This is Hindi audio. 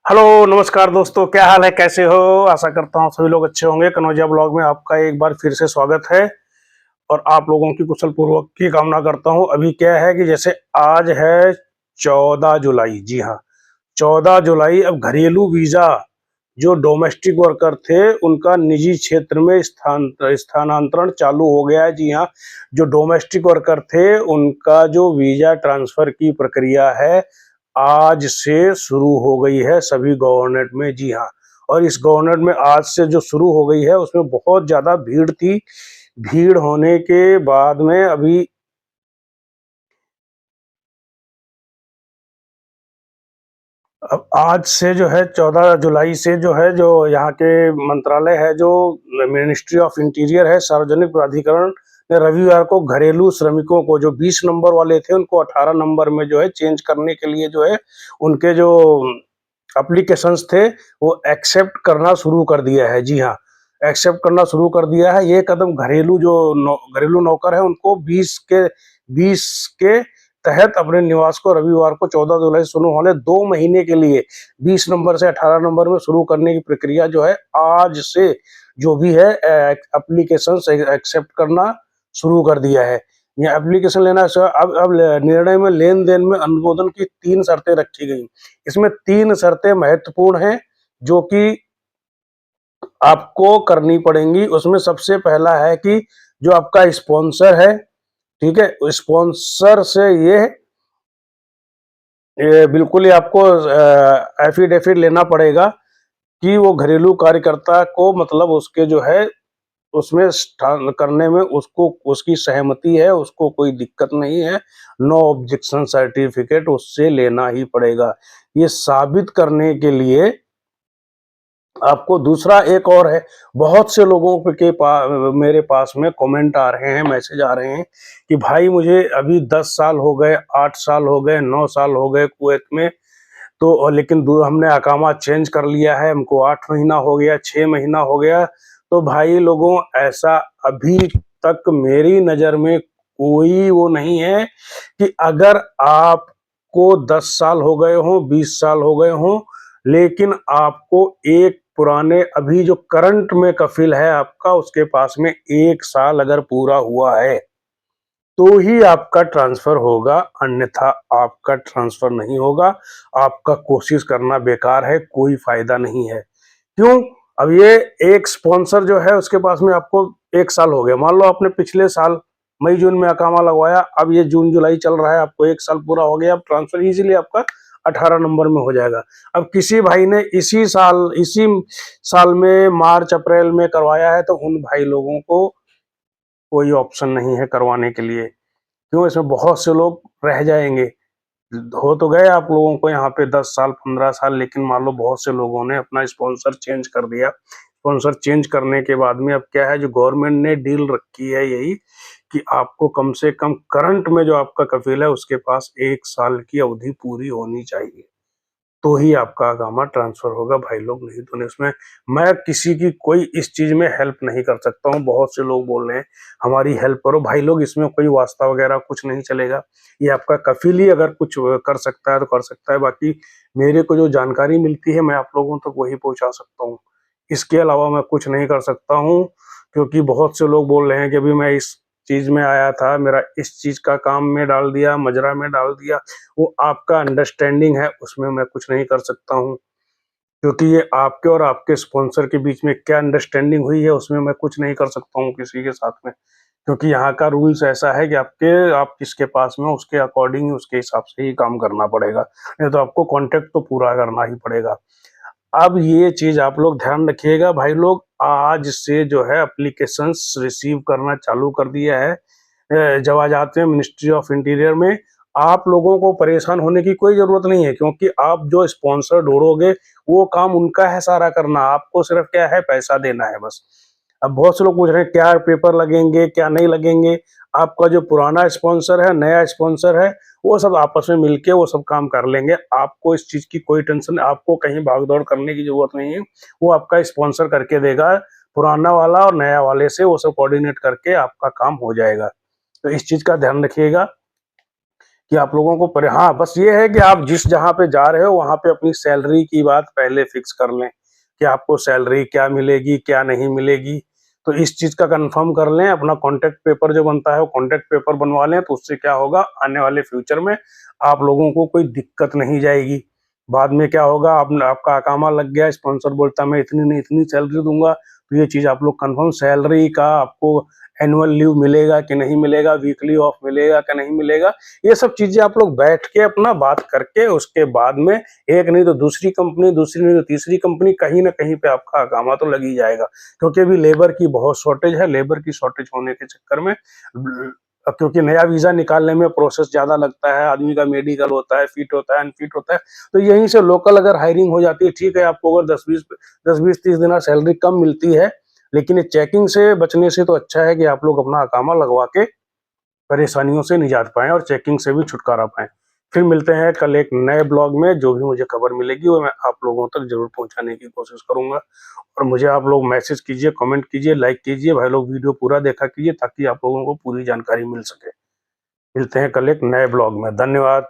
हेलो नमस्कार दोस्तों, क्या हाल है, कैसे हो। आशा करता हूँ सभी लोग अच्छे होंगे। कनौजिया ब्लॉग में आपका एक बार फिर से स्वागत है और आप लोगों की कुशल पूर्वक की कामना करता हूँ। अभी क्या है कि जैसे आज है 14 जुलाई। जी हाँ, 14 जुलाई। अब घरेलू वीजा जो डोमेस्टिक वर्कर थे उनका निजी क्षेत्र में स्थानांतरण चालू हो गया है। जी हाँ, जो डोमेस्टिक वर्कर थे उनका जो वीजा ट्रांसफर की प्रक्रिया है आज से शुरू हो गई है सभी गवर्नमेंट में। जी हाँ, और इस गवर्नमेंट में आज से जो शुरू हो गई है उसमें बहुत ज्यादा भीड़ थी। भीड़ होने के बाद में अभी अब आज से जो है 14 जुलाई से जो है जो यहाँ के मंत्रालय है, जो मिनिस्ट्री ऑफ इंटीरियर है, सार्वजनिक प्राधिकरण ने रविवार को घरेलू श्रमिकों को जो 20 नंबर वाले थे उनको 18 नंबर में जो है चेंज करने के लिए जो है उनके जो एप्लीकेशंस थे वो एक्सेप्ट करना शुरू कर दिया है। जी हाँ, एक्सेप्ट करना शुरू कर दिया है। ये कदम घरेलू जो घरेलू नौकर है उनको 20 के तहत अपने निवास को रविवार को 14 जुलाई शुरू होने 2 महीने के लिए 20 नंबर से 18 नंबर में शुरू करने की प्रक्रिया जो है आज से जो भी है एप्लीकेशन एक्सेप्ट करना शुरू कर दिया है। यह एप्लीकेशन लेना अब निर्णय में लेन देन में अनुमोदन की 3 शर्तें रखी गई। इसमें 3 शर्तें महत्वपूर्ण हैं जो कि आपको करनी पड़ेंगी। उसमें सबसे पहला है कि जो आपका स्पॉन्सर है, ठीक है, स्पॉन्सर से ये बिल्कुल ही आपको एफिडेविट लेना पड़ेगा कि वो घरेलू कार्यकर्ता को मतलब उसके जो है उसमें करने में उसको उसकी सहमति है, उसको कोई दिक्कत नहीं है। नो ऑब्जेक्शन सर्टिफिकेट उससे लेना ही पड़ेगा। ये साबित करने के लिए आपको दूसरा एक और है। बहुत से लोगों मेरे पास में कमेंट आ रहे हैं, मैसेज आ रहे हैं कि भाई मुझे अभी 10 साल हो गए, 8 साल हो गए, 9 साल हो गए कुवैत में, तो लेकिन हमने अकामा चेंज कर लिया है, हमको 8 महीना हो गया, 6 महीना हो गया। तो भाई लोगों, ऐसा अभी तक मेरी नज़र में कोई वो नहीं है कि अगर आपको 10 साल हो गए हों, 20 साल हो गए हों, लेकिन आपको एक पुराने अभी जो करंट में कफिल है आपका उसके पास में 1 साल अगर पूरा हुआ है तो ही आपका ट्रांसफर होगा, अन्यथा आपका ट्रांसफर नहीं होगा। आपका कोशिश करना बेकार है, कोई फायदा नहीं है। क्यों? अब ये एक स्पॉन्सर जो है उसके पास में आपको 1 साल हो गया, मान लो आपने पिछले साल मई जून में अकामा लगवाया, अब ये जून जुलाई चल रहा है, आपको 1 साल पूरा हो गया, अब ट्रांसफर इजीली आपका 18 नंबर में हो जाएगा। अब किसी भाई ने इसी साल में मार्च अप्रैल में करवाया है तो उन भाई लोगों को कोई ऑप्शन नहीं है करवाने के लिए। क्यों? इसमें बहुत से लोग रह जाएंगे। हो तो गए आप लोगों को यहाँ पे 10 साल 15 साल, लेकिन मान लो बहुत से लोगों ने अपना स्पॉन्सर चेंज कर दिया। स्पॉन्सर चेंज करने के बाद में अब क्या है, जो गवर्नमेंट ने डील रखी है यही कि आपको कम से कम करंट में जो आपका कफील है उसके पास 1 साल की अवधि पूरी होनी चाहिए, तो ही आपका अकामा ट्रांसफर होगा भाई लोग, नहीं तो नहीं। उसमें मैं किसी की कोई इस चीज में हेल्प नहीं कर सकता हूँ। बहुत से लोग बोल रहे हैं हमारी हेल्प करो, भाई लोग इसमें कोई वास्ता वगैरह कुछ नहीं चलेगा। ये आपका कफील ही अगर कुछ कर सकता है तो कर सकता है, बाकी मेरे को जो जानकारी मिलती है मैं आप लोगों तक वही पहुंचा सकता हूँ। इसके अलावा मैं कुछ नहीं कर सकता हूँ, क्योंकि बहुत से लोग बोल रहे हैं कि अभी मैं इस चीज में आया था, मेरा इस चीज का काम में डाल दिया, मजरा में डाल दिया। वो आपका अंडरस्टैंडिंग है, उसमें मैं कुछ नहीं कर सकता हूँ, क्योंकि ये आपके और आपके स्पॉन्सर के बीच में क्या अंडरस्टैंडिंग हुई है उसमें मैं कुछ नहीं कर सकता हूँ किसी के साथ में। क्योंकि यहाँ का रूल्स ऐसा है कि आप किसके पास में हो उसके अकॉर्डिंग उसके हिसाब से ही काम करना पड़ेगा, नहीं तो आपको कॉन्ट्रैक्ट तो पूरा करना ही पड़ेगा। अब ये चीज आप लोग ध्यान रखिएगा भाई लोग, आज से जो है एप्लीकेशंस रिसीव करना चालू कर दिया है। जब आ जाते हैं मिनिस्ट्री ऑफ इंटीरियर में, आप लोगों को परेशान होने की कोई जरूरत नहीं है, क्योंकि आप जो स्पॉन्सर ढूंढोगे वो काम उनका है सारा करना, आपको सिर्फ क्या है पैसा देना है बस। अब बहुत से लोग पूछ रहे हैं क्या पेपर लगेंगे क्या नहीं लगेंगे। आपका जो पुराना स्पॉन्सर है नया स्पॉन्सर है वो सब आपस में मिलके वो सब काम कर लेंगे। आपको इस चीज की कोई टेंशन, आपको कहीं भाग दौड़ करने की जरूरत नहीं है। वो आपका स्पॉन्सर करके देगा, पुराना वाला और नया वाले से वो सब कोऑर्डिनेट करके आपका काम हो जाएगा। तो इस चीज का ध्यान रखिएगा। कि आप लोगों को हाँ, बस ये है कि आप जिस जहाँ पे जा रहे हो वहाँ पे अपनी सैलरी की बात पहले फिक्स कर लें कि आपको सैलरी क्या मिलेगी, क्या नहीं मिलेगी। तो इस चीज़ का कन्फर्म कर लें, अपना कॉन्ट्रैक्ट पेपर जो बनता है वो कॉन्ट्रैक्ट पेपर बनवा लें, तो उससे क्या होगा आने वाले फ्यूचर में आप लोगों को कोई दिक्कत नहीं जाएगी। बाद में क्या होगा आपका अकामा लग गया, स्पॉन्सर बोलता है मैं इतनी नहीं इतनी सैलरी दूँगा, तो ये चीज़ आप लोग कन्फर्म सैलरी का आपको एनुअल लीव मिलेगा कि नहीं मिलेगा, वीकली ऑफ मिलेगा कि नहीं मिलेगा, ये सब चीज़ें आप लोग बैठ के अपना बात करके उसके बाद में एक नहीं तो दूसरी कंपनी, दूसरी नहीं तो तीसरी कंपनी, कहीं न कहीं पे आपका अकामा तो लग ही जाएगा। क्योंकि अभी लेबर की बहुत शॉर्टेज है, लेबर की शॉर्टेज होने के चक्कर में क्योंकि नया वीज़ा निकालने में प्रोसेस ज़्यादा लगता है, आदमी का मेडिकल होता है, फिट होता है, अनफिट होता है, तो यहीं से लोकल अगर हायरिंग हो जाती है, ठीक है, आपको अगर 10-20 दिन सैलरी कम मिलती है, लेकिन ये चेकिंग से बचने से तो अच्छा है कि आप लोग अपना अकामा लगवा के परेशानियों से निजात पाएँ और चेकिंग से भी छुटकारा पाएँ। फिर मिलते हैं कल एक नए ब्लॉग में, जो भी मुझे खबर मिलेगी वो मैं आप लोगों तक ज़रूर पहुँचाने की कोशिश करूँगा। और मुझे आप लोग मैसेज कीजिए, कमेंट कीजिए, लाइक कीजिए, भाई लोग वीडियो पूरा देखा कीजिए ताकि आप लोगों को पूरी जानकारी मिल सके। मिलते हैं कल एक नए ब्लॉग में। धन्यवाद।